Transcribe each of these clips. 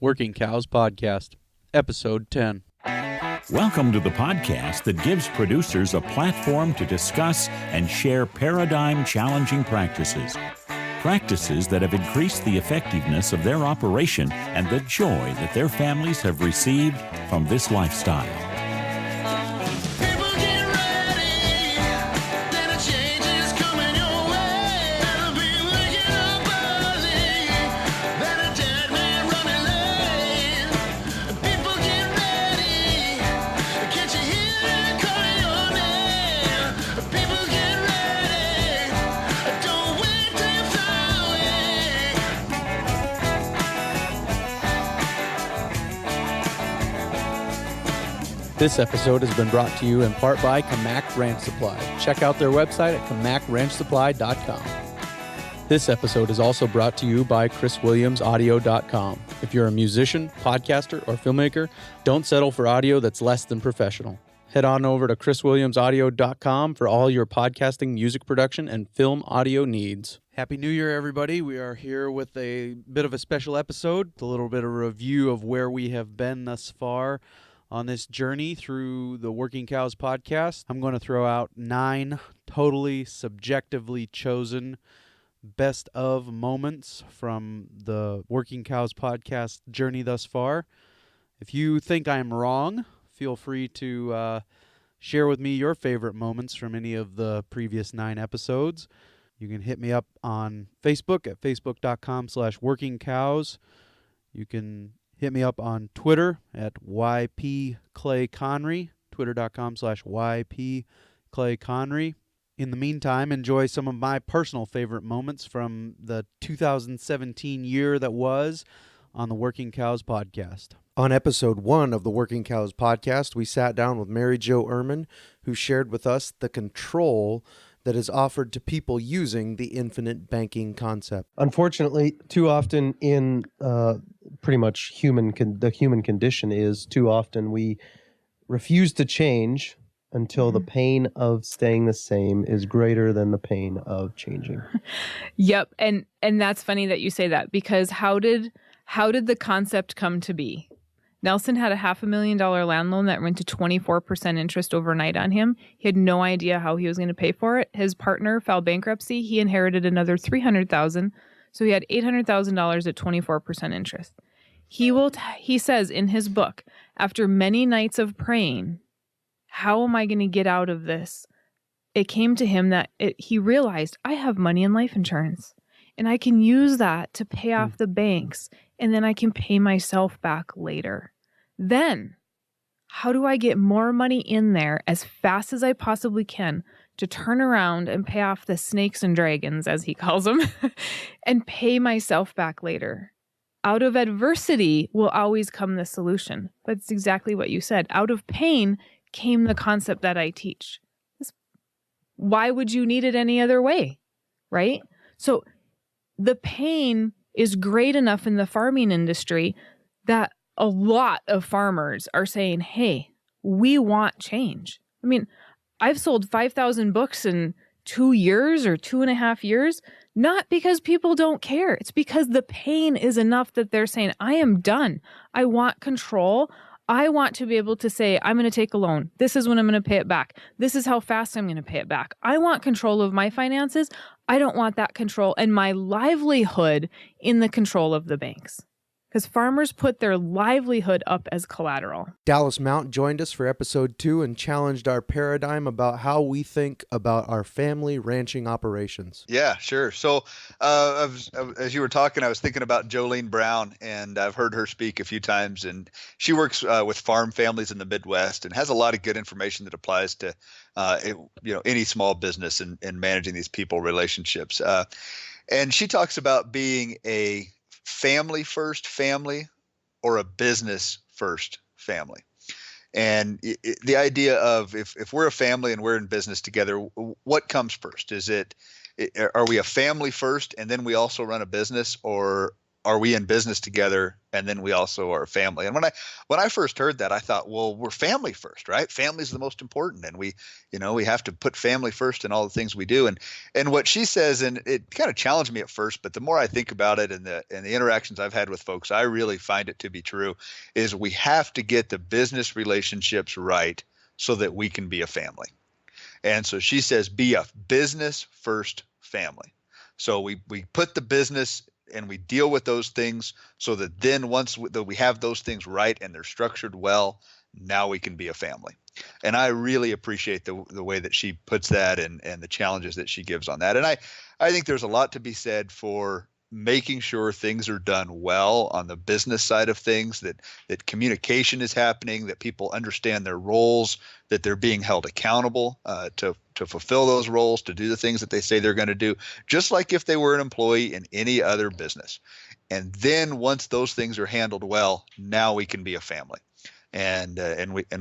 Working Cows Podcast, Episode 10. Welcome to the podcast that gives producers a platform to discuss and share paradigm-challenging practices. Practices that have increased the effectiveness of their operation and the joy that their families have received from this lifestyle. This episode has been brought to you in part by Kamak Ranch Supply. Check out their website at kamakranchsupply.com. This episode is also brought to you by chriswilliamsaudio.com. If you're a musician, podcaster, or filmmaker, don't settle for audio that's less than professional. Head on over to chriswilliamsaudio.com for all your podcasting, music production, and film audio needs. Happy New Year, everybody. We are here with a bit of a special episode, a little bit of a review of where we have been thus far on this journey through the Working Cows podcast. I'm going to throw out 9 totally subjectively chosen best of moments from the Working Cows podcast journey thus far. If you think I'm wrong, feel free to share with me your favorite moments from any of the previous 9 episodes. You can hit me up on Facebook at facebook.com/workingcows. You can hit me up on Twitter at YPClayConry, twitter.com/YPClayConry. In the meantime, enjoy some of my personal favorite moments from the 2017 year that was on the Working Cows podcast. On episode 1 of the Working Cows podcast, we sat down with Mary Jo Ehrman, who shared with us the control that is offered to people using the infinite banking concept. Unfortunately, too often in pretty much the human condition is too often we refuse to change until the pain of staying the same is greater than the pain of changing. Yep, and that's funny that you say that, because how did the concept come to be? Nelson had a $500,000 land loan that went to 24% interest overnight on him. He had no idea how he was going to pay for it. His partner filed bankruptcy. He inherited another $300,000, so he had $800,000 at 24% interest. He says in his book, after many nights of praying, how am I going to get out of this? It came to him that he realized, I have money in life insurance, and I can use that to pay off the banks, and then I can pay myself back later. Then, how do I get more money in there as fast as I possibly can to turn around and pay off the snakes and dragons, as he calls them, and pay myself back later? Out of adversity will always come the solution. But it's exactly what you said. Out of pain came the concept that I teach. Why would you need it any other way, right? So the pain is great enough in the farming industry that a lot of farmers are saying, hey, we want change. I mean, I've sold 5,000 books in 2 years or 2.5 years, not because people don't care. It's because the pain is enough that they're saying, I am done. I want control. I want to be able to say, I'm going to take a loan. This is when I'm going to pay it back. This is how fast I'm going to pay it back. I want control of my finances. I don't want that control and my livelihood in the control of the banks. Because farmers put their livelihood up as collateral. Dallas Mount joined us for episode 2 and challenged our paradigm about how we think about our family ranching operations. Yeah, sure. So as you were talking, I was thinking about Jolene Brown, and I've heard her speak a few times, and she works with farm families in the Midwest and has a lot of good information that applies to any small business and managing these people relationships. And she talks about being a family first family or a business first family. And the idea of if we're a family and we're in business together, what comes first? Are we a family first and then we also run a business, or are we in business together? And then we also are a family. And when I first heard that, I thought, well, we're family first, right? Family's the most important, and we have to put family first in all the things we do. And what she says, and it kind of challenged me at first, but the more I think about it and the interactions I've had with folks, I really find it to be true, is we have to get the business relationships right so that we can be a family. And so she says, be a business first family. So we put the business and we deal with those things so that then once we have those things right and they're structured well, now we can be a family. And I really appreciate the way that she puts that and the challenges that she gives on that. And I think there's a lot to be said for making sure things are done well on the business side of things, that communication is happening, that people understand their roles, that they're being held accountable to fulfill those roles, to do the things that they say they're going to do, just like if they were an employee in any other business. And then once those things are handled well, now we can be a family. And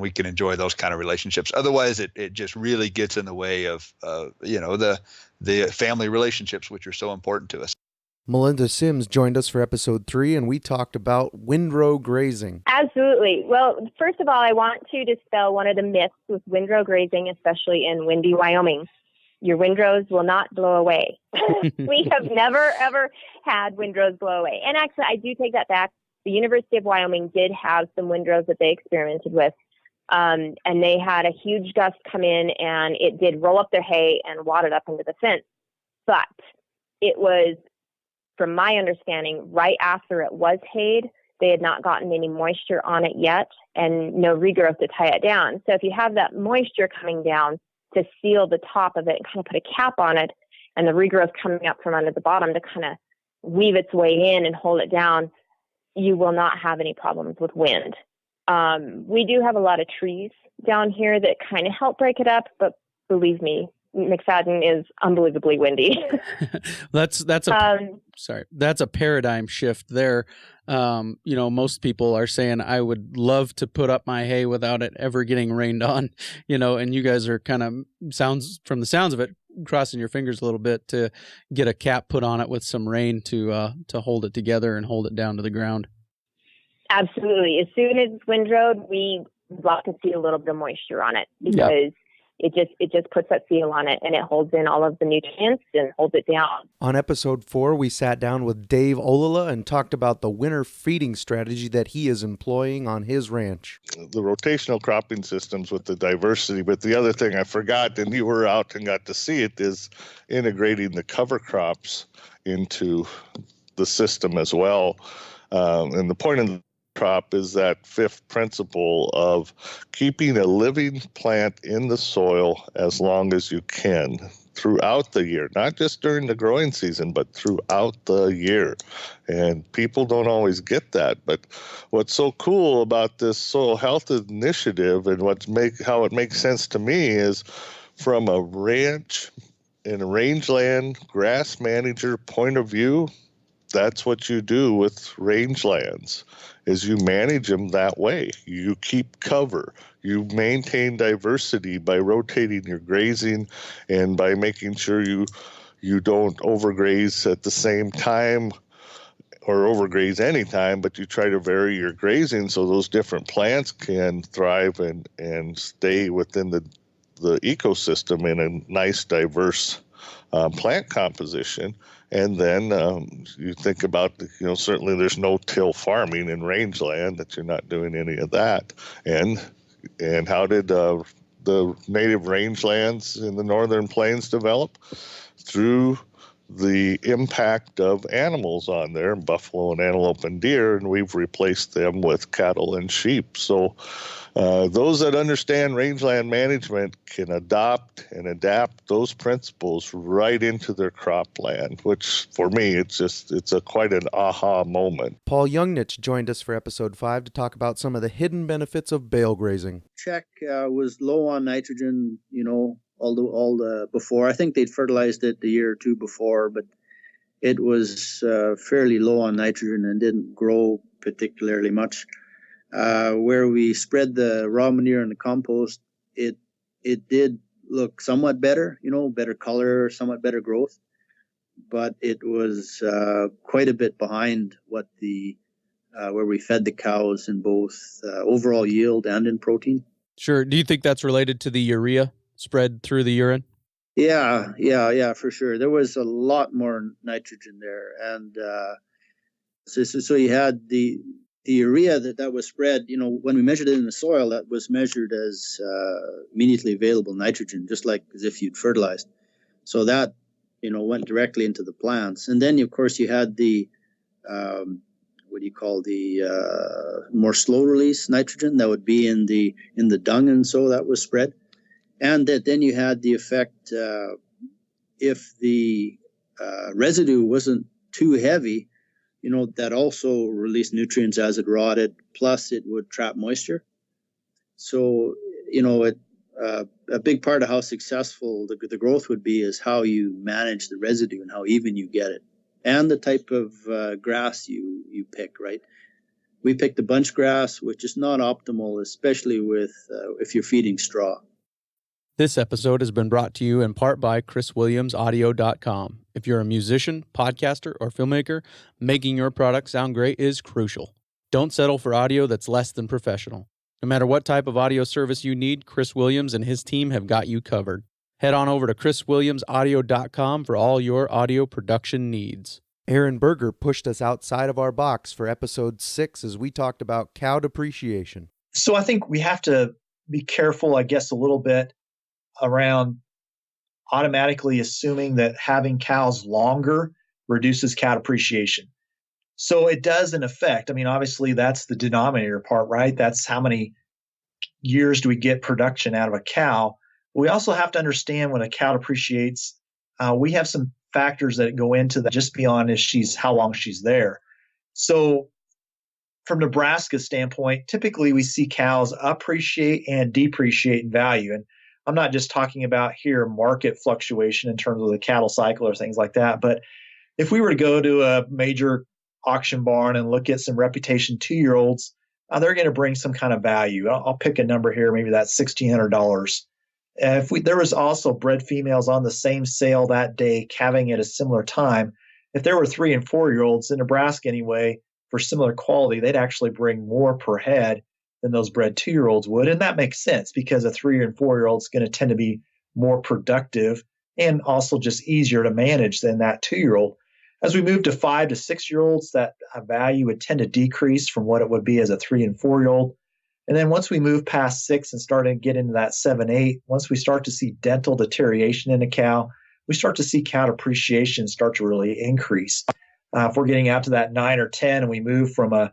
we can enjoy those kind of relationships. Otherwise, it just really gets in the way of the family relationships, which are so important to us. Melinda Sims joined us for episode 3, and we talked about windrow grazing. Absolutely. Well, first of all, I want to dispel one of the myths with windrow grazing, especially in windy Wyoming. Your windrows will not blow away. We have never, ever had windrows blow away. And actually, I do take that back. The University of Wyoming did have some windrows that they experimented with. And they had a huge gust come in, and it did roll up their hay and wad it up into the fence. But it was, from my understanding, right after it was hayed. They had not gotten any moisture on it yet and no regrowth to tie it down. So if you have that moisture coming down to seal the top of it and kind of put a cap on it, and the regrowth coming up from under the bottom to kind of weave its way in and hold it down, you will not have any problems with wind. We do have a lot of trees down here that kind of help break it up, but believe me, McFadden is unbelievably windy. That's a paradigm shift there. Most people are saying, I would love to put up my hay without it ever getting rained on, and you guys are kind of, from the sounds of it, crossing your fingers a little bit to get a cap put on it with some rain to hold it together and hold it down to the ground. Absolutely. As soon as it's windrowed, we love to see a little bit of moisture on it because it just puts that seal on it, and it holds in all of the nutrients and holds it down. On episode 4, we sat down with Dave Olala and talked about the winter feeding strategy that he is employing on his ranch. The rotational cropping systems with the diversity, but the other thing I forgot, and you were out and got to see it, is integrating the cover crops into the system as well. And the point of the crop is that fifth principle of keeping a living plant in the soil as long as you can throughout the year, not just during the growing season, but throughout the year. And people don't always get that. But what's so cool about this soil health initiative and how it makes sense to me is from a ranch and a rangeland grass manager point of view, that's what you do with rangelands, is you manage them that way. You keep cover. You maintain diversity by rotating your grazing and by making sure you don't overgraze at the same time or overgraze any time, but you try to vary your grazing so those different plants can thrive and stay within the ecosystem in a nice, diverse plant composition. And then you think about, certainly there's no-till farming in rangeland, that you're not doing any of that. And how did the native rangelands in the northern plains develop? Through the impact of animals on there, buffalo and antelope and deer, and we've replaced them with cattle and sheep. So those that understand rangeland management can adopt and adapt those principles right into their cropland, which for me, it's quite an aha moment. Paul Youngnich joined us for episode 5 to talk about some of the hidden benefits of bale grazing. Check was low on nitrogen, all the before. I think they'd fertilized it the year or two before, but it was fairly low on nitrogen and didn't grow particularly much. Where we spread the raw manure and the compost, it did look somewhat better, better color, somewhat better growth. but it was quite a bit behind what the where we fed the cows in both overall yield and in protein. Sure. Do you think that's related to the urea spread through the urine? Yeah, for sure. There was a lot more nitrogen there, and so you had the urea that was spread. When we measured it in the soil, that was measured as immediately available nitrogen, just like as if you'd fertilized. So that went directly into the plants, and then of course you had the what do you call the more slow release nitrogen that would be in the dung, and so that was spread. And that then you had the effect if the residue wasn't too heavy, that also released nutrients as it rotted, plus it would trap moisture. So, a big part of how successful the growth would be is how you manage the residue and how even you get it, and the type of grass you pick, right? We picked the bunch grass, which is not optimal, especially with if you're feeding straw. This episode has been brought to you in part by ChrisWilliamsAudio.com. If you're a musician, podcaster, or filmmaker, making your product sound great is crucial. Don't settle for audio that's less than professional. No matter what type of audio service you need, Chris Williams and his team have got you covered. Head on over to ChrisWilliamsAudio.com for all your audio production needs. Aaron Berger pushed us outside of our box for episode 6 as we talked about cow depreciation. So I think we have to be careful, I guess, a little bit around automatically assuming that having cows longer reduces cow depreciation. So it does in effect. I mean, obviously that's the denominator part, right? That's how many years do we get production out of a cow. We also have to understand when a cow depreciates, we have some factors that go into that just beyond how long she's there. So from Nebraska's standpoint, typically we see cows appreciate and depreciate in value. And I'm not just talking about here market fluctuation in terms of the cattle cycle or things like that, but if we were to go to a major auction barn and look at some reputation 2-year-olds, they're going to bring some kind of value. I'll pick a number here, maybe that's $1,600. There was also bred females on the same sale that day, calving at a similar time, if there were 3 and 4-year-olds in Nebraska anyway, for similar quality, they'd actually bring more per head than those bred 2-year-olds would. And that makes sense because a 3 and 4-year-old is going to tend to be more productive and also just easier to manage than that 2-year-old. As we move to 5 to 6-year-olds, that value would tend to decrease from what it would be as a 3 and 4-year-old. And then once we move past 6 and start to get into that 7, 8, once we start to see dental deterioration in a cow, we start to see cow depreciation start to really increase. If we're getting out to that 9 or 10 and we move from a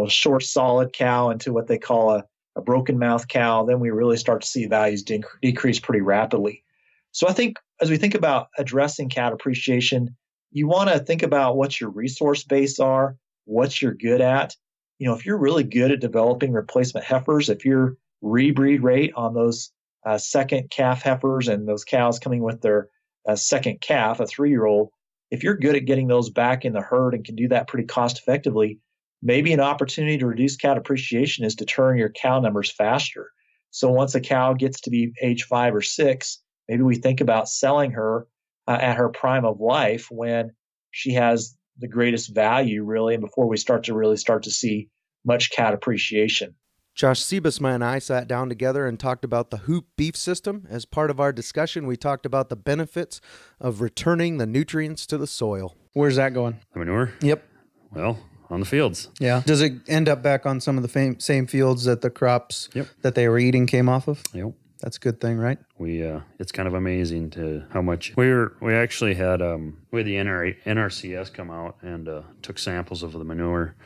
short solid cow into what they call a broken mouth cow, then we really start to see values decrease pretty rapidly. So I think as we think about addressing cow depreciation, you want to think about what your resource base are, what you're good at. If you're really good at developing replacement heifers, if your rebreed rate on those second calf heifers and those cows coming with their second calf, a 3-year-old, if you're good at getting those back in the herd and can do that pretty cost effectively, maybe an opportunity to reduce cow depreciation is to turn your cow numbers faster. So once a cow gets to be age 5 or 6, maybe we think about selling her at her prime of life when she has the greatest value, really, and before we start to see much cow depreciation. Josh Siebesma and I sat down together and talked about the hoop beef system. As part of our discussion, we talked about the benefits of returning the nutrients to the soil. Where's that going? The manure? Yep. Well, on the fields. Yeah. Does it end up back on some of the same fields that the crops that they were eating came off of? Yep. That's a good thing, right? It's kind of amazing to how much we actually had the NRCS come out and took samples of the manure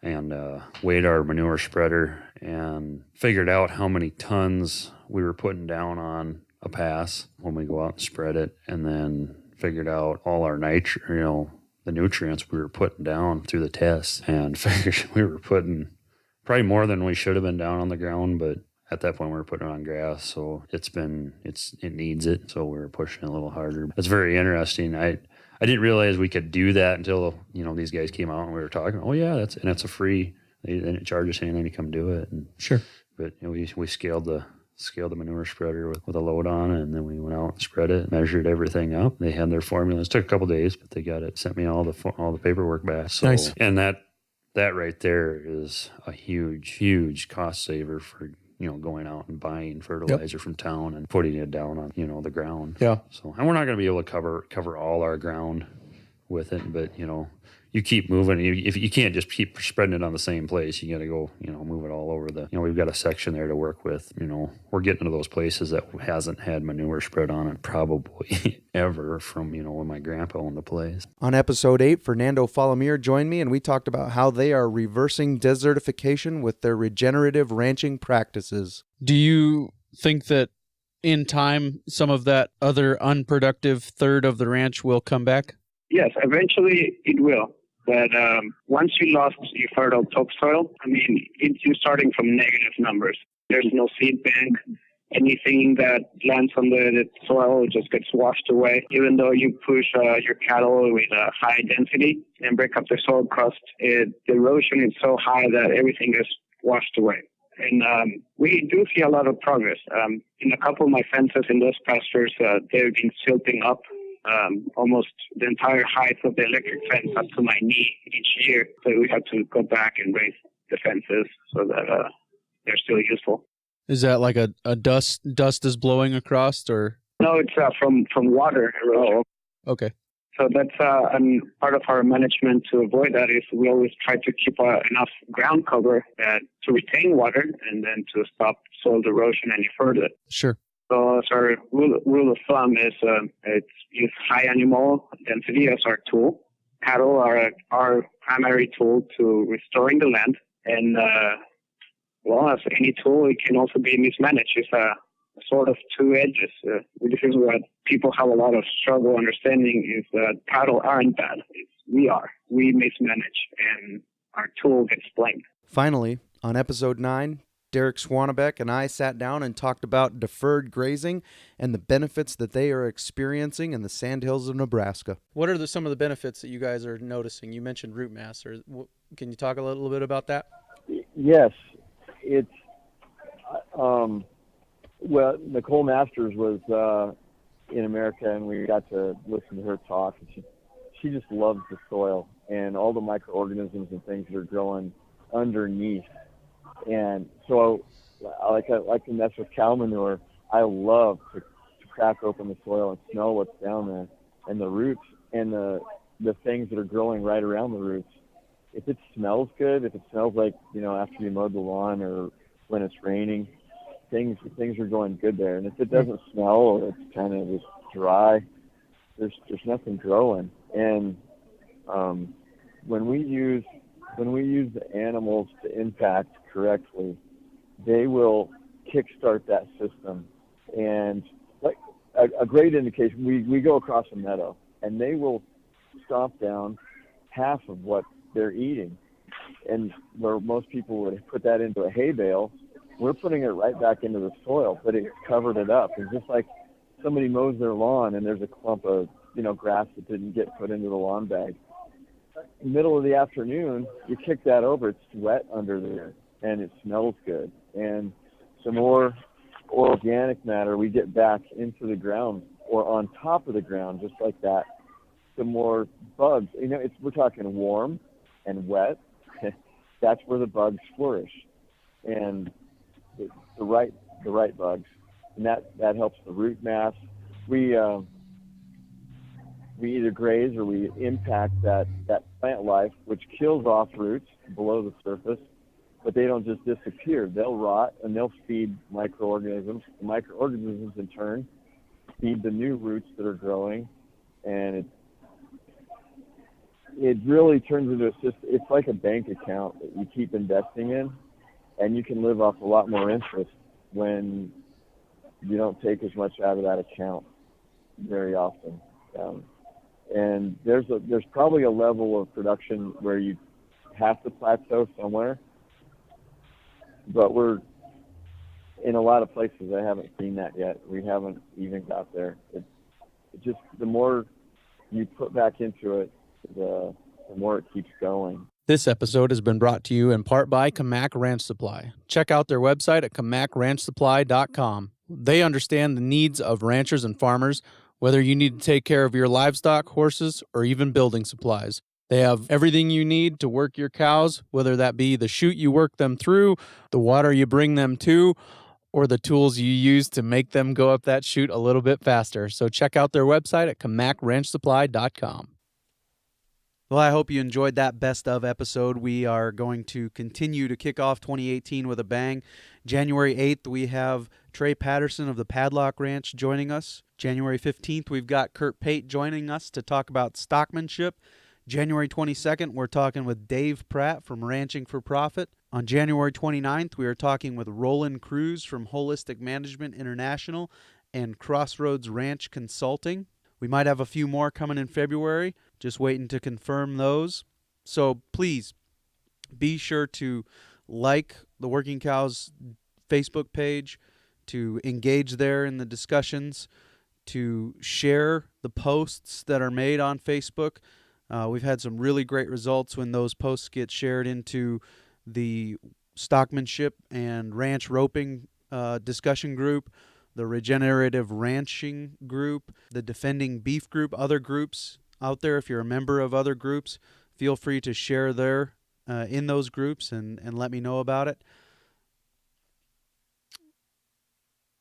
and weighed our manure spreader and figured out how many tons we were putting down on a pass when we go out and spread it, and then figured out all our the nutrients we were putting down through the tests, and figured we were putting probably more than we should have been down on the ground, but at that point we were putting it on grass, so it needs it, so we were pushing it a little harder. It's very interesting. I didn't realize we could do that until these guys came out and we were talking. Oh yeah, that's a free. They didn't charge us anything to come do it. And, sure. But we scaled the scaled the manure spreader with a load on it, and then we went out and spread it, measured everything up. They had their formulas. It took a couple days, but they got it, sent me all the paperwork back. So, Nice. And that right there is a huge cost saver for going out and buying fertilizer from town and putting it down on the ground. Yeah. So, and we're not going to be able to cover all our ground with it, but you keep moving. If you can't just keep spreading it on the same place, you got to go, move it all over we've got a section there to work with. We're getting to those places that hasn't had manure spread on it probably ever from, when my grandpa owned the place. On episode 8, Fernando Falomir joined me, and we talked about how they are reversing desertification with their regenerative ranching practices. Do you think that in time, some of that other unproductive third of the ranch will come back? Yes, eventually it will. But once you lost your fertile topsoil, you're starting from negative numbers. There's no seed bank. Anything that lands on the soil just gets washed away. Even though you push your cattle with a high density and break up the soil crust, the erosion is so high that everything is washed away. And we do see a lot of progress. In a couple of my fences in those pastures, they've been silting up almost the entire height of the electric fence up to my knee each year. So we have to go back and raise the fences so that they're still useful. Is that like a dust is blowing across, or? No, it's from water erosion. Oh, okay. So that's part of our management to avoid that is we always try to keep enough ground cover to retain water and then to stop soil erosion any further. Sure. So as our rule of thumb is it's use high animal density as our tool. Cattle are our primary tool to restoring the land. And, as any tool, it can also be mismanaged. It's a sort of two edges. This is what people have a lot of struggle understanding is that cattle aren't bad. We mismanage, and our tool gets blamed. Finally, on episode 9, Derek Swanebeck and I sat down and talked about deferred grazing and the benefits that they are experiencing in the Sandhills of Nebraska. What are some of the benefits that you guys are noticing? You mentioned root mass. Can you talk a little bit about that? Yes. It's, Nicole Masters was in America, and we got to listen to her talk. And she just loves the soil and all the microorganisms and things that are growing underneath. And so, like to mess with cow manure. I love to crack open the soil and smell what's down there, and the roots and the things that are growing right around the roots. If it smells good, if it smells like after you mowed the lawn or when it's raining, things are going good there. And if it doesn't smell or it's kind of just dry, there's nothing growing. And when we use the animals to impact correctly, they will kickstart that system. And like a great indication, we go across a meadow, and they will stomp down half of what they're eating. And where most people would put that into a hay bale, we're putting it right back into the soil, but it's covered it up. It's just like somebody mows their lawn and there's a clump of grass that didn't get put into the lawn bag. Middle of the afternoon, you kick that over, it's wet under there, and it smells good. And the more organic matter we get back into the ground or on top of the ground, just like that, the more bugs. We're talking warm and wet. That's where the bugs flourish, and the right bugs, and that helps the root mass. We either graze or we impact that plant life, which kills off roots below the surface, but they don't just disappear. They'll rot, and they'll feed microorganisms. The microorganisms, in turn, feed the new roots that are growing, and it really turns into a system. It's like a bank account that you keep investing in, and you can live off a lot more interest when you don't take as much out of that account very often. And there's probably a level of production where you have to plateau somewhere, but we're in a lot of places. I haven't seen that yet. We haven't even got there. It just, the more you put back into it, the more it keeps going. This episode has been brought to you in part by Kamak Ranch Supply. Check out their website at kamakranchsupply.com. They understand the needs of ranchers and farmers, whether you need to take care of your livestock, horses, or even building supplies. They have everything you need to work your cows, whether that be the chute you work them through, the water you bring them to, or the tools you use to make them go up that chute a little bit faster. So check out their website at kamakranchsupply.com. Well, I hope you enjoyed that best of episode. We are going to continue to kick off 2018 with a bang. January 8th, we have Trey Patterson of the Padlock Ranch joining us. January 15th, we've got Kurt Pate joining us to talk about stockmanship. January 22nd, we're talking with Dave Pratt from Ranching for Profit. On January 29th, we are talking with Roland Cruz from Holistic Management International and Crossroads Ranch Consulting. We might have a few more coming in February, just waiting to confirm those. So please be sure to like the Working Cows Facebook page, to engage there in the discussions, to share the posts that are made on Facebook. We've had some really great results when those posts get shared into the stockmanship and ranch roping discussion group, the regenerative ranching group, the defending beef group, other groups out there. If you're a member of other groups, feel free to share there in those groups and let me know about it.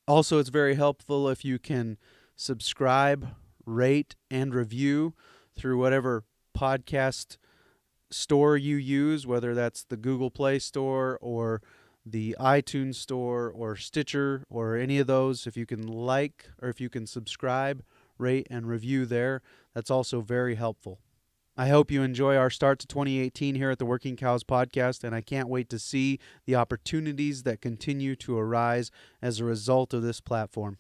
Also, it's very helpful if you can subscribe, rate, and review through whatever podcast store you use, whether that's the Google Play Store or the iTunes Store or Stitcher or any of those. If you can like or if you can subscribe, rate, and review there, that's also very helpful. I hope you enjoy our start to 2018 here at the Working Cows Podcast, and I can't wait to see the opportunities that continue to arise as a result of this platform.